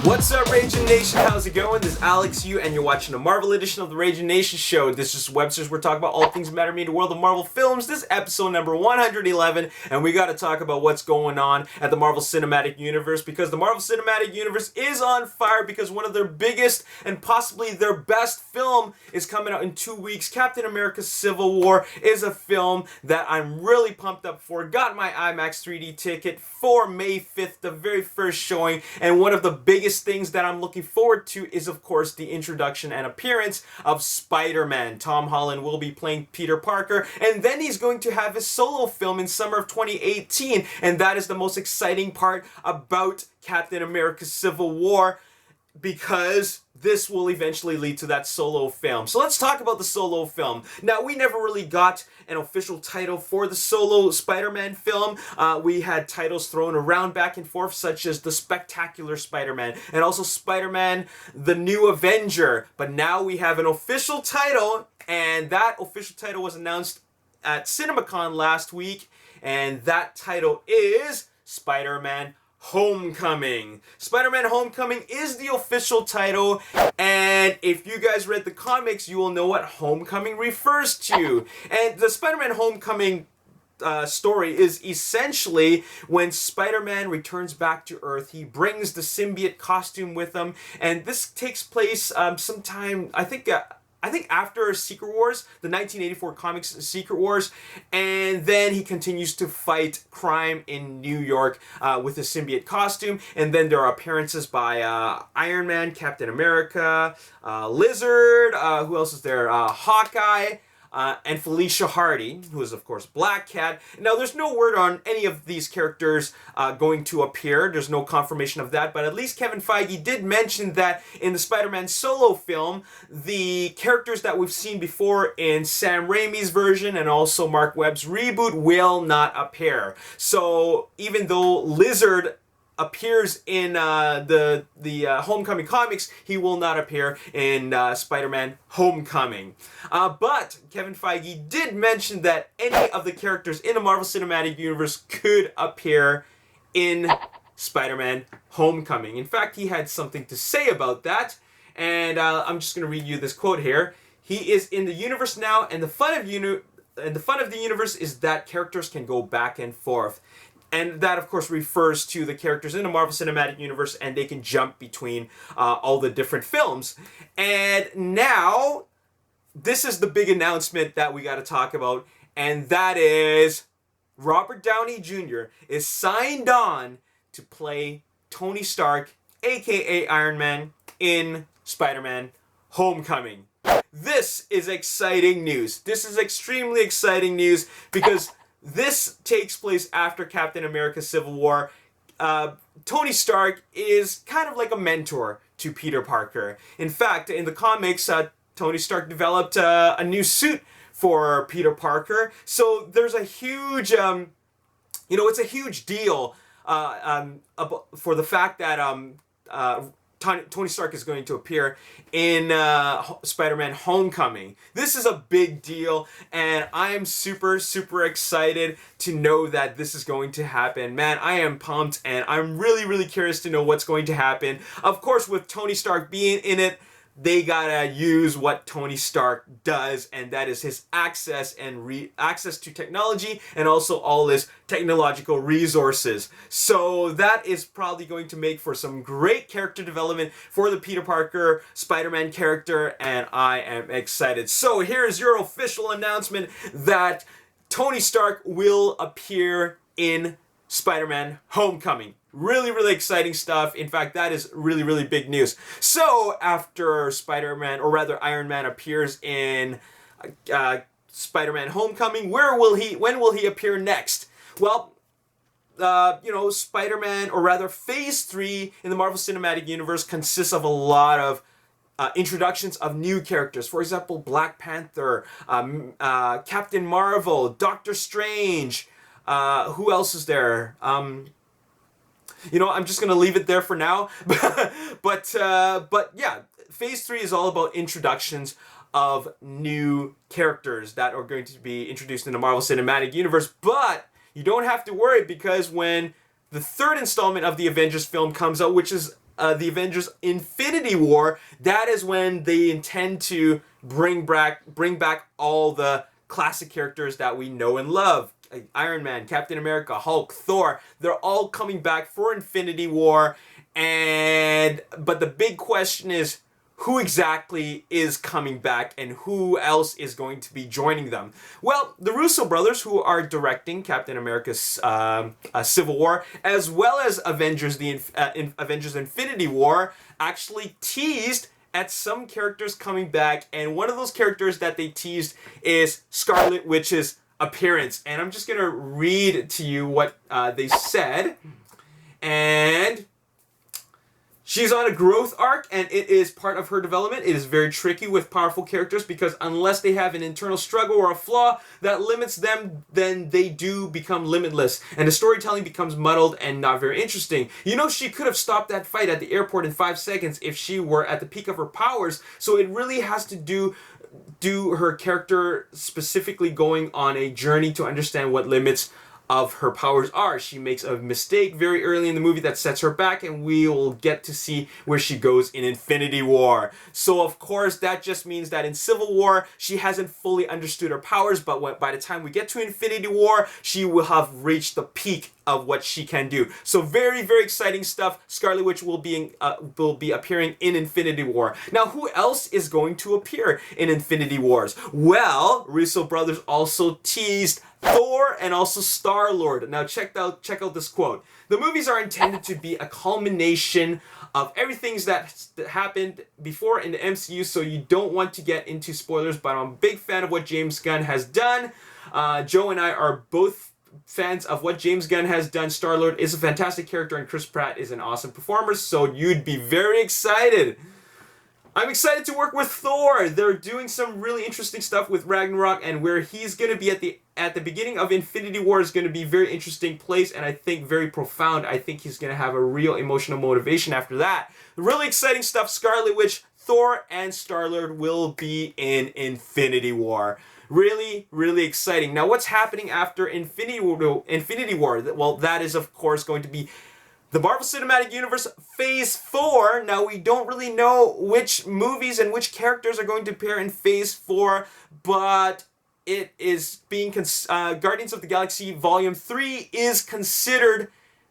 What's up, Ragin Nation? How's it going? This is Alex Yu, and you're watching the Marvel edition of the Ragin Nation show. This is Webster's. We're talking about all things that matter to me in the world of Marvel films. This is episode number 111, and we got to talk about what's going on at the Marvel Cinematic Universe, because the Marvel Cinematic Universe is on fire because one of their biggest and possibly their best film is coming out in 2 weeks. Captain America Civil War is a film that I'm really pumped up for. Got my IMAX 3D ticket for May 5th, the very first showing, and one of the biggest things that I'm looking forward to is, of course, the introduction and appearance of Spider-Man. Tom Holland will be playing Peter Parker, and then he's going to have his solo film in summer of 2018, and that is the most exciting part about Captain America Civil War, because this will eventually lead to that solo film. So let's talk about the solo film. Now, we never really got an official title for the solo Spider-Man film. We had titles thrown around back and forth, such as The Spectacular Spider-Man and also Spider-Man The New Avenger. But now we have an official title, and that official title was announced at CinemaCon last week, and that title is Spider-Man Homecoming. Spider-Man Homecoming is the official title, and if you guys read the comics, you will know what Homecoming refers to. And the Spider-Man Homecoming story is essentially when Spider-Man returns back to Earth. He brings the symbiote costume with him, and this takes place sometime, I think after Secret Wars, the 1984 comics Secret Wars, and then he continues to fight crime in New York with his symbiote costume, and then there are appearances by Iron Man, Captain America, Lizard, who else is there? Hawkeye, and Felicia Hardy, who is, of course, Black Cat. Now, there's no word on any of these characters going to appear. There's no confirmation of that, but at least Kevin Feige did mention that in the Spider-Man solo film, the characters that we've seen before in Sam Raimi's version and also Mark Webb's reboot will not appear. So, even though Lizard appears in the Homecoming comics, he will not appear in Spider-Man Homecoming. But Kevin Feige did mention that any of the characters in the Marvel Cinematic Universe could appear in Spider-Man Homecoming. In fact, he had something to say about that, and I'm just going to read you this quote here. He is in the universe now, and the fun of the universe is that characters can go back and forth. And that, of course, refers to the characters in the Marvel Cinematic Universe, and they can jump between all the different films. And now, this is the big announcement that we got to talk about, and that is Robert Downey Jr. is signed on to play Tony Stark, aka Iron Man, in Spider-Man Homecoming. This is exciting news. This is extremely exciting news because this takes place after Captain America Civil War. Tony Stark is kind of like a mentor to Peter Parker. In fact, in the comics, Tony Stark developed a new suit for Peter Parker. So there's a huge, it's a huge deal for the fact that Tony Stark is going to appear in Spider-Man Homecoming. This is a big deal, and I am super, super excited to know that this is going to happen. Man, I am pumped, and I'm really, really curious to know what's going to happen. Of course, with Tony Stark being in it, they gotta use what Tony Stark does, and that is his access and access to technology and also all his technological resources. So that is probably going to make for some great character development for the Peter Parker Spider-Man character, and I am excited. So here is your official announcement that Tony Stark will appear in Spider-Man Homecoming. Really, really exciting stuff. In fact, that is really, really big news. So after Spider-Man, or rather Iron Man, appears in Spider-Man Homecoming, when will he appear next? Well, Spider-Man, or rather Phase 3 in the Marvel Cinematic Universe consists of a lot of introductions of new characters. For example, Black Panther, Captain Marvel, Doctor Strange. Who else is there? I'm just going to leave it there for now. but yeah, Phase 3 is all about introductions of new characters that are going to be introduced in the Marvel Cinematic Universe. But you don't have to worry, because when the third installment of the Avengers film comes out, which is the Avengers Infinity War, that is when they intend to bring back all the classic characters that we know and love. Iron Man, Captain America, Hulk, Thor, they're all coming back for Infinity War. But the big question is, who exactly is coming back and who else is going to be joining them? Well, the Russo brothers, who are directing Captain America's Civil War, as well as Avengers Infinity War, actually teased at some characters coming back, and one of those characters that they teased is Scarlet Witch's appearance. And I'm just going to read to you what they said. And she's on a growth arc, and it is part of her development. It is very tricky with powerful characters because unless they have an internal struggle or a flaw that limits them, then they do become limitless, and the storytelling becomes muddled and not very interesting. You know, she could have stopped that fight at the airport in 5 seconds if she were at the peak of her powers, so it really has to do her character specifically going on a journey to understand what limits of her powers are. She makes a mistake very early in the movie that sets her back, and we will get to see where she goes in Infinity War. So of course that just means that in Civil War she hasn't fully understood her powers, but by the time we get to Infinity War she will have reached the peak of what she can do. So very, very exciting stuff. Scarlet Witch will be appearing in Infinity War. Now, who else is going to appear in Infinity Wars? Well, Russo brothers also teased Thor and also Star-Lord. Now check out this quote. The movies are intended to be a culmination of everything that happened before in the MCU, so you don't want to get into spoilers, but I'm a big fan of what James Gunn has done. Joe and I are both fans of what James Gunn has done. Star-Lord is a fantastic character and Chris Pratt is an awesome performer, so you'd be very excited. I'm excited to work with Thor. They're doing some really interesting stuff with Ragnarok, and where he's going to be at the beginning of Infinity War is going to be a very interesting place, and I think very profound. I think he's going to have a real emotional motivation after that. Really exciting stuff. Scarlet Witch, Thor, and Star-Lord will be in Infinity War. Really, really exciting. Now, what's happening after Infinity War? Well, that is, of course, going to be the Marvel Cinematic Universe Phase 4. Now, we don't really know which movies and which characters are going to appear in Phase 4, but it is being Guardians of the Galaxy Volume 3 is considered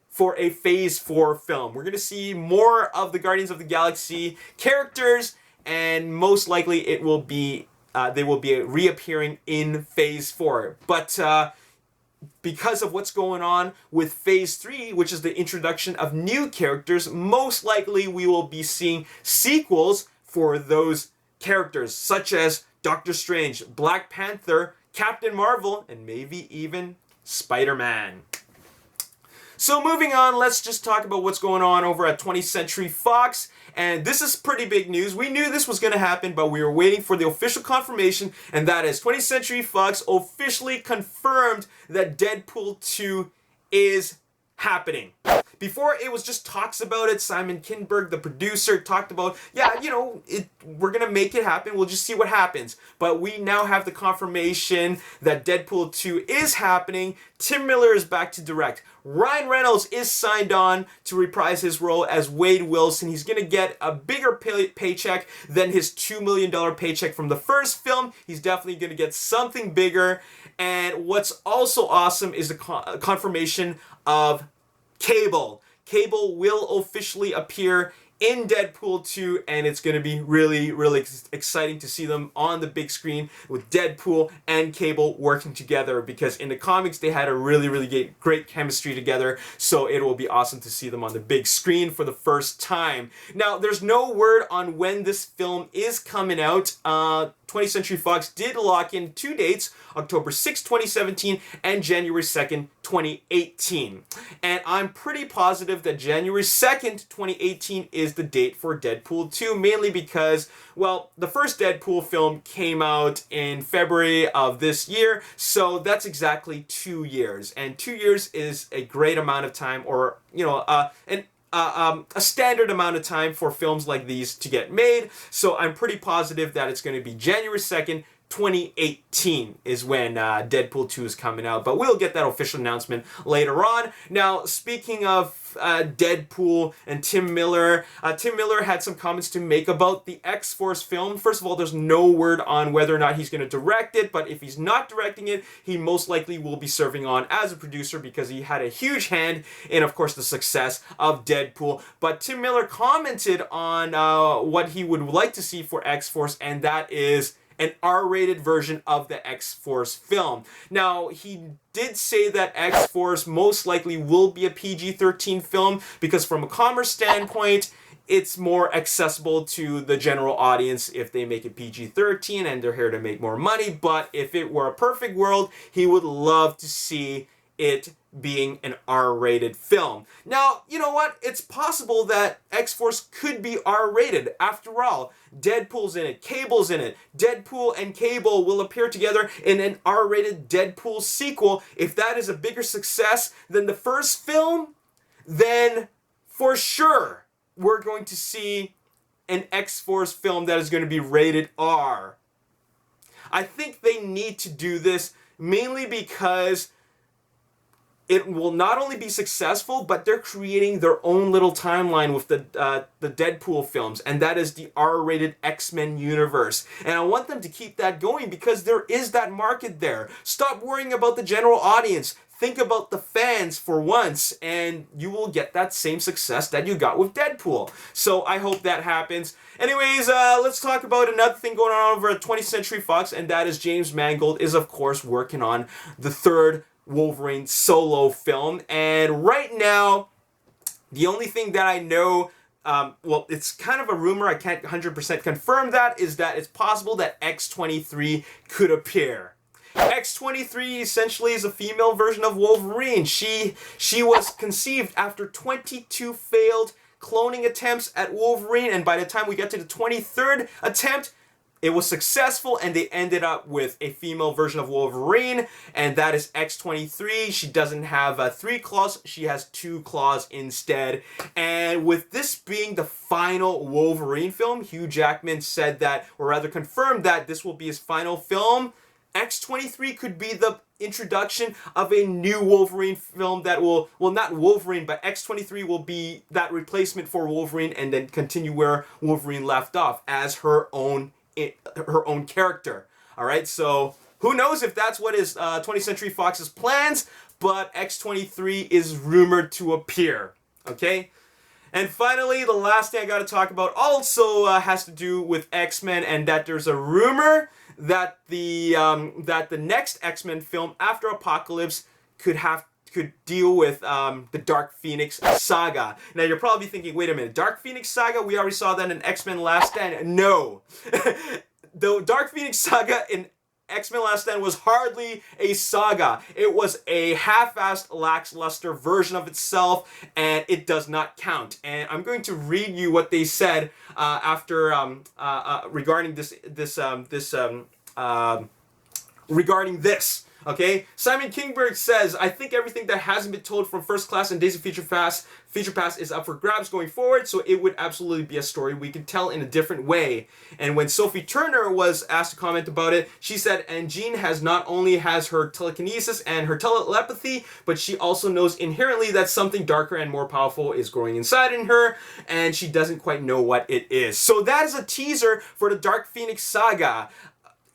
for a Phase 4 film. We're going to see more of the Guardians of the Galaxy characters, and most likely it will be they will be reappearing in Phase 4. But because of what's going on with Phase 3, which is the introduction of new characters, most likely we will be seeing sequels for those characters, such as Doctor Strange, Black Panther, Captain Marvel, and maybe even Spider-Man. So moving on, let's just talk about what's going on over at 20th Century Fox. And this is pretty big news. We knew this was going to happen, but we were waiting for the official confirmation, and that is 20th Century Fox officially confirmed that Deadpool 2 is happening. Before, it was just talks about it. Simon Kinberg, the producer, talked about, yeah, you know, we're going to make it happen. We'll just see what happens. But we now have the confirmation that Deadpool 2 is happening. Tim Miller is back to direct. Ryan Reynolds is signed on to reprise his role as Wade Wilson. He's going to get a bigger paycheck than his $2 million paycheck from the first film. He's definitely going to get something bigger. And what's also awesome is the confirmation of Cable. Cable will officially appear in Deadpool 2, and it's going to be really, really exciting to see them on the big screen with Deadpool and Cable working together, because in the comics they had a really, really great chemistry together, so it will be awesome to see them on the big screen for the first time. Now, there's no word on when this film is coming out. 20th Century Fox did lock in 2 dates, October 6, 2017 and January 2nd, 2018. And I'm pretty positive that January 2nd, 2018 is the date for Deadpool 2, mainly because, well, the first Deadpool film came out in February of this year, so that's exactly 2 years. And 2 years is a great amount of time, or, you know, a standard amount of time for films like these to get made. So I'm pretty positive that it's going to be January 2nd, 2018 is when Deadpool 2 is coming out, but we'll get that official announcement later on. Now, speaking of Deadpool and Tim Miller had some comments to make about the X-Force film. First of all, there's no word on whether or not he's going to direct it, but if he's not directing it, he most likely will be serving on as a producer because he had a huge hand in, of course, the success of Deadpool. But Tim Miller commented on what he would like to see for X-Force, and that is an R-rated version of the X-Force film. Now, he did say that X-Force most likely will be a PG-13 film because from a commerce standpoint, it's more accessible to the general audience if they make it PG-13 and they're here to make more money. But if it were a perfect world, he would love to see it being an R-rated film. Now, you know what? It's possible that X-Force could be R-rated. After all, Deadpool's in it, Cable's in it. Deadpool and Cable will appear together in an R-rated Deadpool sequel. If that is a bigger success than the first film, then for sure we're going to see an X-Force film that is going to be rated R. I think they need to do this mainly because it will not only be successful, but they're creating their own little timeline with the Deadpool films, and that is the R-rated X-Men universe. And I want them to keep that going because there is that market there. Stop worrying about the general audience. Think about the fans for once, and you will get that same success that you got with Deadpool. So I hope that happens. Anyways, let's talk about another thing going on over at 20th Century Fox, and that is James Mangold is, of course, working on the third Wolverine solo film. And right now, the only thing that I know, well, it's kind of a rumor, I can't 100% confirm that, is that it's possible that X-23 could appear. X-23 essentially is a female version of Wolverine. She was conceived after 22 failed cloning attempts at Wolverine, and by the time we get to the 23rd attempt, it was successful, and they ended up with a female version of Wolverine, and that is X-23. She doesn't have 3 claws, she has 2 claws instead. And with this being the final Wolverine film, Hugh Jackman said that, or rather confirmed that this will be his final film. X-23 could be the introduction of a new Wolverine film that will, well, not Wolverine, but X-23 will be that replacement for Wolverine and then continue where Wolverine left off as her own character. All right, so who knows if that's what is 20th Century Fox's plans, but X-23 is rumored to appear. Okay. And finally, the last thing I got to talk about also has to do with X-Men, and that there's a rumor that the next X-Men film after Apocalypse could deal with the Dark Phoenix saga. Now you're probably thinking, wait a minute, Dark Phoenix saga? We already saw that in X-Men Last Stand. No. The Dark Phoenix saga in X-Men Last Stand was hardly a saga. It was a half-assed, lackluster version of itself, and it does not count. And I'm going to read you what they said after regarding regarding this. Okay, Simon Kinberg says, I think everything that hasn't been told from First Class and Days of Future Past is up for grabs going forward, so it would absolutely be a story we could tell in a different way. And when Sophie Turner was asked to comment about it, she said, and Jean not only has her telekinesis and her telepathy, but she also knows inherently that something darker and more powerful is growing inside in her, and she doesn't quite know what it is. So that is a teaser for the Dark Phoenix saga.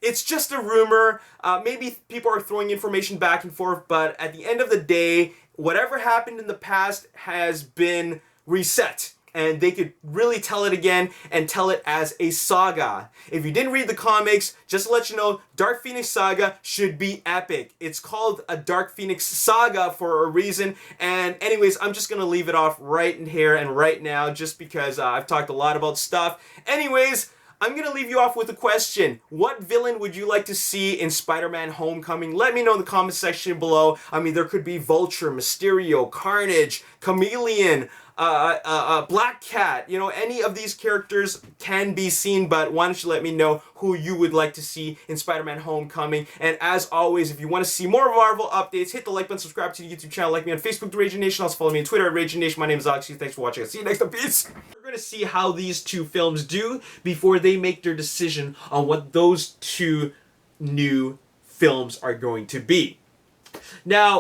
It's just a rumor. Maybe people are throwing information back and forth, but at the end of the day, whatever happened in the past has been reset. And they could really tell it again and tell it as a saga. If you didn't read the comics, just to let you know, Dark Phoenix Saga should be epic. It's called a Dark Phoenix Saga for a reason. And anyways, I'm just going to leave it off right in here and right now just because I've talked a lot about stuff. Anyways, I'm going to leave you off with a question. What villain would you like to see in Spider-Man Homecoming? Let me know in the comment section below. I mean, there could be Vulture, Mysterio, Carnage, Chameleon, Black Cat. You know, any of these characters can be seen, but why don't you let me know who you would like to see in Spider-Man Homecoming. And as always, if you want to see more Marvel updates, hit the like button, subscribe to the YouTube channel, like me on Facebook, The Ragin Nation. Also follow me on Twitter at Ragin Nation. My name is Alex. Thanks for watching. I'll see you next time. Peace. We're going to see how these two films do before they make their decision on what those two new films are going to be. Now,